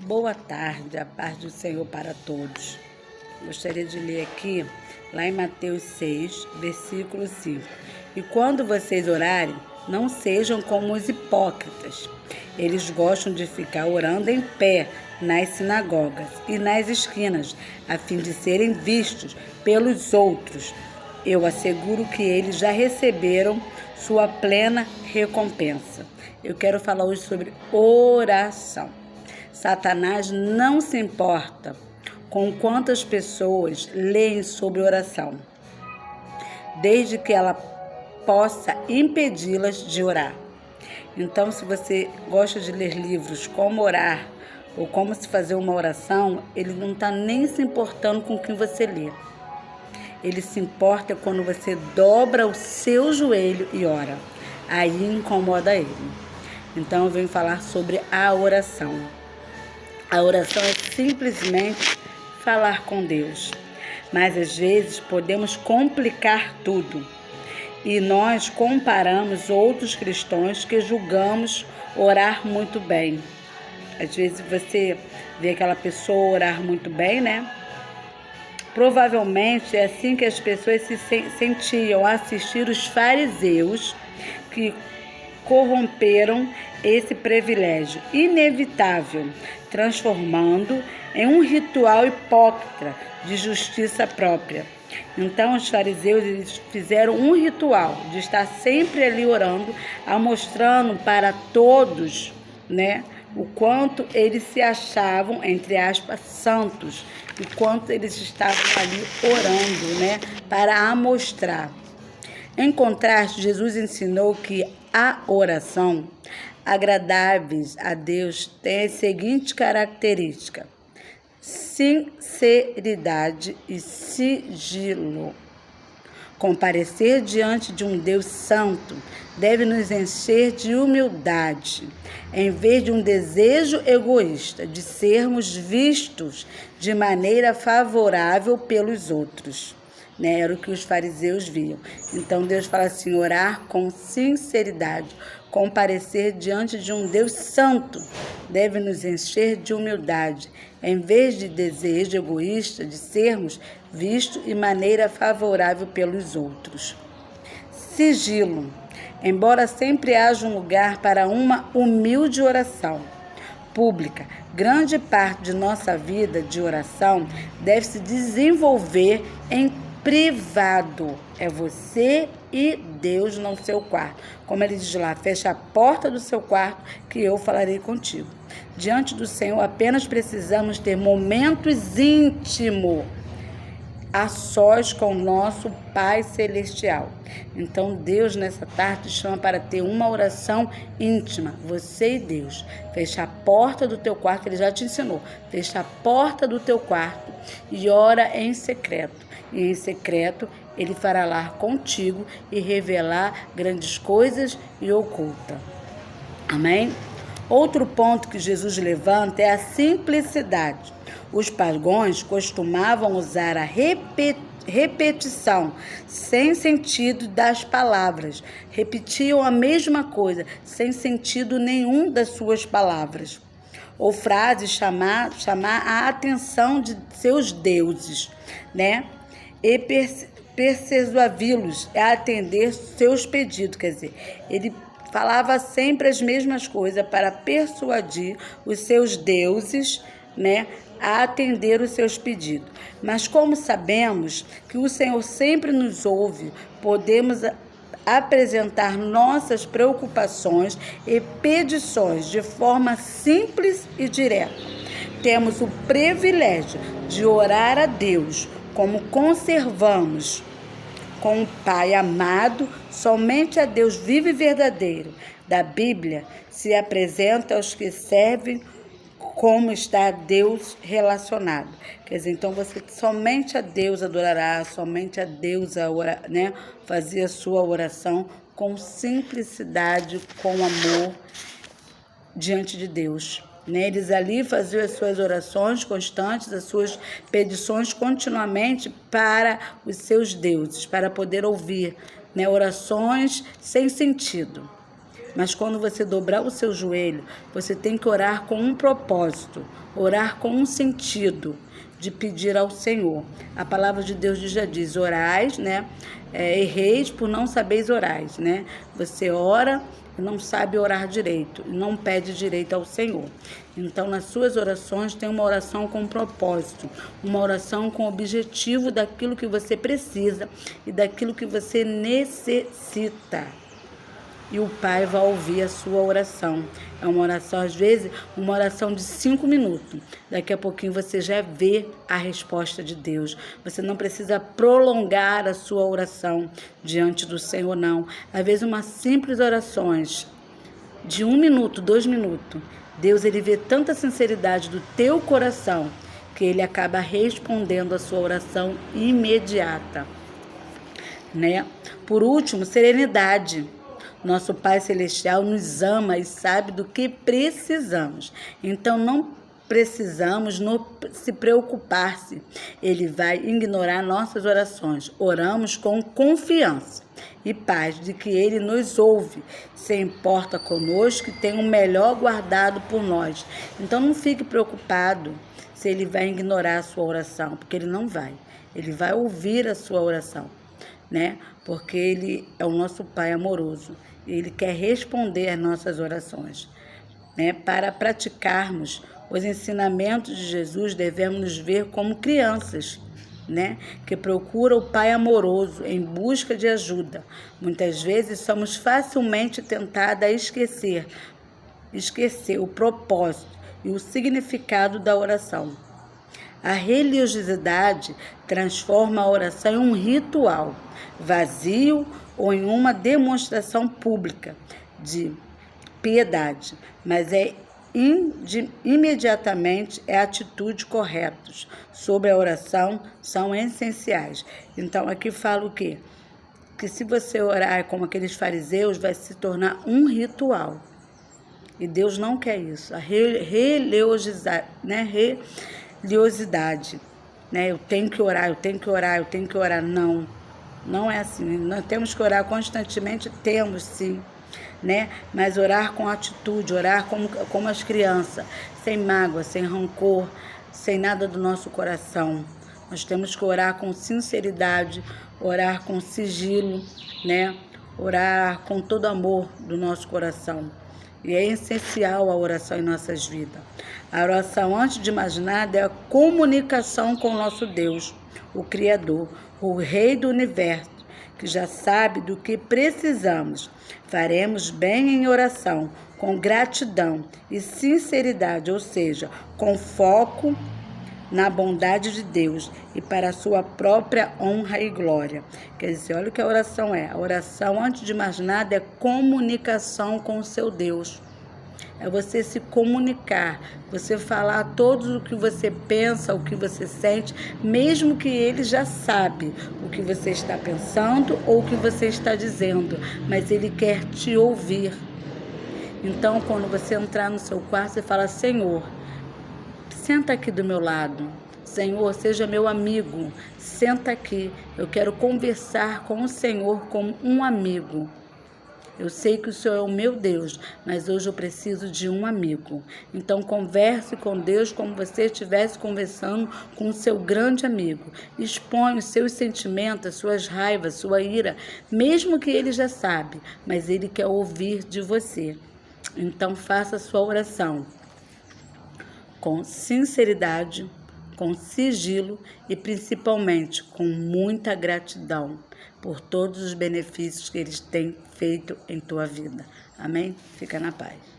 Boa tarde, a paz do Senhor para todos. Gostaria de ler aqui, lá em Mateus 6, versículo 5. E quando vocês orarem, não sejam como os hipócritas. Eles gostam de ficar orando em pé nas sinagogas e nas esquinas, a fim de serem vistos pelos outros. Eu asseguro que eles já receberam sua plena recompensa. Eu quero falar hoje sobre oração. Satanás não se importa com quantas pessoas leem sobre oração, desde que ela possa impedi-las de orar. Então, se você gosta de ler livros como orar ou como se fazer uma oração, ele não está nem se importando com o que você lê. Ele se importa quando você dobra o seu joelho e ora. Aí incomoda ele. Então, eu venho falar sobre a oração. A oração é simplesmente falar com Deus. Mas, às vezes, podemos complicar tudo. E nós comparamos outros cristãos que julgamos orar muito bem. Às vezes, você vê aquela pessoa orar muito bem, né? Provavelmente é assim que as pessoas se sentiam a assistir os fariseus que corromperam esse privilégio inevitável, transformando em um ritual hipócrita de justiça própria. Então, os fariseus eles fizeram um ritual de estar sempre ali orando, mostrando para todos, né, o quanto eles se achavam, entre aspas, santos, o quanto eles estavam ali orando, né, para amostrar. Em contraste, Jesus ensinou que a oração agradáveis a Deus tem a seguinte característica: sinceridade e sigilo. Comparecer diante de um Deus santo deve nos encher de humildade, em vez de um desejo egoísta de sermos vistos de maneira favorável pelos outros. Era o que os fariseus viam. Então Deus fala assim: orar com sinceridade, comparecer diante de um Deus santo deve nos encher de humildade, em vez de desejo egoísta de sermos vistos de maneira favorável pelos outros. Sigilo. Embora sempre haja um lugar para uma humilde oração pública, grande parte de nossa vida de oração deve se desenvolver em privado. É você e Deus no seu quarto. Como ele diz lá, fecha a porta do seu quarto que eu falarei contigo. Diante do Senhor apenas precisamos ter momentos íntimos, a sós com o nosso Pai Celestial. Então Deus nessa tarde chama para ter uma oração íntima, você e Deus. Fecha a porta do teu quarto, ele já te ensinou. Fecha a porta do teu quarto e ora em secreto. E em secreto ele fará lá contigo e revelar grandes coisas e oculta. Amém? Outro ponto que Jesus levanta é a simplicidade. Os pagãos costumavam usar a repetição sem sentido das palavras. Repetiam a mesma coisa, sem sentido nenhum das suas palavras. Ou frases chamar a atenção de seus deuses, né? E persuadi-los a atender seus pedidos. Quer dizer, ele falava sempre as mesmas coisas para persuadir os seus deuses, né, a atender os seus pedidos. Mas como sabemos que o Senhor sempre nos ouve, podemos apresentar nossas preocupações e petições de forma simples e direta. Temos o privilégio de orar a Deus como conservamos com o Pai amado. Somente a Deus vivo e verdadeiro da Bíblia se apresenta aos que servem como está Deus relacionado. Quer dizer, então você somente a Deus adorará, somente a Deus fazia a sua oração com simplicidade, com amor diante de Deus. Eles ali faziam as suas orações constantes, as suas petições continuamente para os seus deuses, para poder ouvir orações sem sentido. Mas quando você dobrar o seu joelho, você tem que orar com um propósito, orar com um sentido de pedir ao Senhor. A palavra de Deus já diz, orais, né? Erreis por não sabeis orais, né? Você ora e não sabe orar direito, não pede direito ao Senhor. Então, nas suas orações, tem uma oração com propósito, uma oração com objetivo daquilo que você precisa e daquilo que você necessita. E o Pai vai ouvir a sua oração. É uma oração, às vezes, uma oração de 5 minutos. Daqui a pouquinho você já vê a resposta de Deus. Você não precisa prolongar a sua oração diante do Senhor, não. Às vezes, uma simples orações de 1 minuto, 2 minutos. Deus, ele vê tanta sinceridade do teu coração que ele acaba respondendo a sua oração imediata, né? Por último, serenidade. Nosso Pai Celestial nos ama e sabe do que precisamos. Então, não precisamos se preocupar-se. Ele vai ignorar nossas orações. Oramos com confiança e paz de que Ele nos ouve, se importa conosco e tem o melhor guardado por nós. Então, não fique preocupado se Ele vai ignorar a sua oração, porque Ele não vai. Ele vai ouvir a sua oração, né? Porque Ele é o nosso Pai amoroso. Ele quer responder às nossas orações, né? Para praticarmos os ensinamentos de Jesus, devemos nos ver como crianças, né? Que procuram o Pai amoroso em busca de ajuda. Muitas vezes somos facilmente tentadas a esquecer o propósito e o significado da oração. A religiosidade transforma a oração em um ritual vazio ou em uma demonstração pública de piedade, mas imediatamente atitudes corretas sobre a oração são essenciais. Então, aqui fala o quê? Que se você orar como aqueles fariseus, vai se tornar um ritual. E Deus não quer isso. A religiosidade, né? Eu tenho que orar, eu tenho que orar, eu tenho que orar. Não é assim. Nós temos que orar constantemente, temos sim, né? Mas orar com atitude, orar como as crianças, sem mágoa, sem rancor, sem nada do nosso coração. Nós temos que orar com sinceridade, orar com sigilo, né? Orar com todo amor do nosso coração. E é essencial a oração em nossas vidas. A oração, antes de mais nada, é a comunicação com o nosso Deus, o Criador, o Rei do Universo, que já sabe do que precisamos. Faremos bem em oração, com gratidão e sinceridade, ou seja, com foco na bondade de Deus e para a sua própria honra e glória. Quer dizer, olha o que a oração é. A oração, antes de mais nada, é comunicação com o seu Deus. É você se comunicar, você falar tudo o que você pensa, o que você sente, mesmo que ele já sabe o que você está pensando ou o que você está dizendo, mas ele quer te ouvir. Então, quando você entrar no seu quarto, você fala: Senhor, senta aqui do meu lado. Senhor, seja meu amigo. Senta aqui. Eu quero conversar com o Senhor como um amigo. Eu sei que o Senhor é o meu Deus, mas hoje eu preciso de um amigo. Então, converse com Deus como você estivesse conversando com o seu grande amigo. Expõe os seus sentimentos, as suas raivas, sua ira, mesmo que ele já sabe, mas ele quer ouvir de você. Então, faça a sua oração com sinceridade, com sigilo e principalmente com muita gratidão por todos os benefícios que eles têm feito em tua vida. Amém? Fica na paz.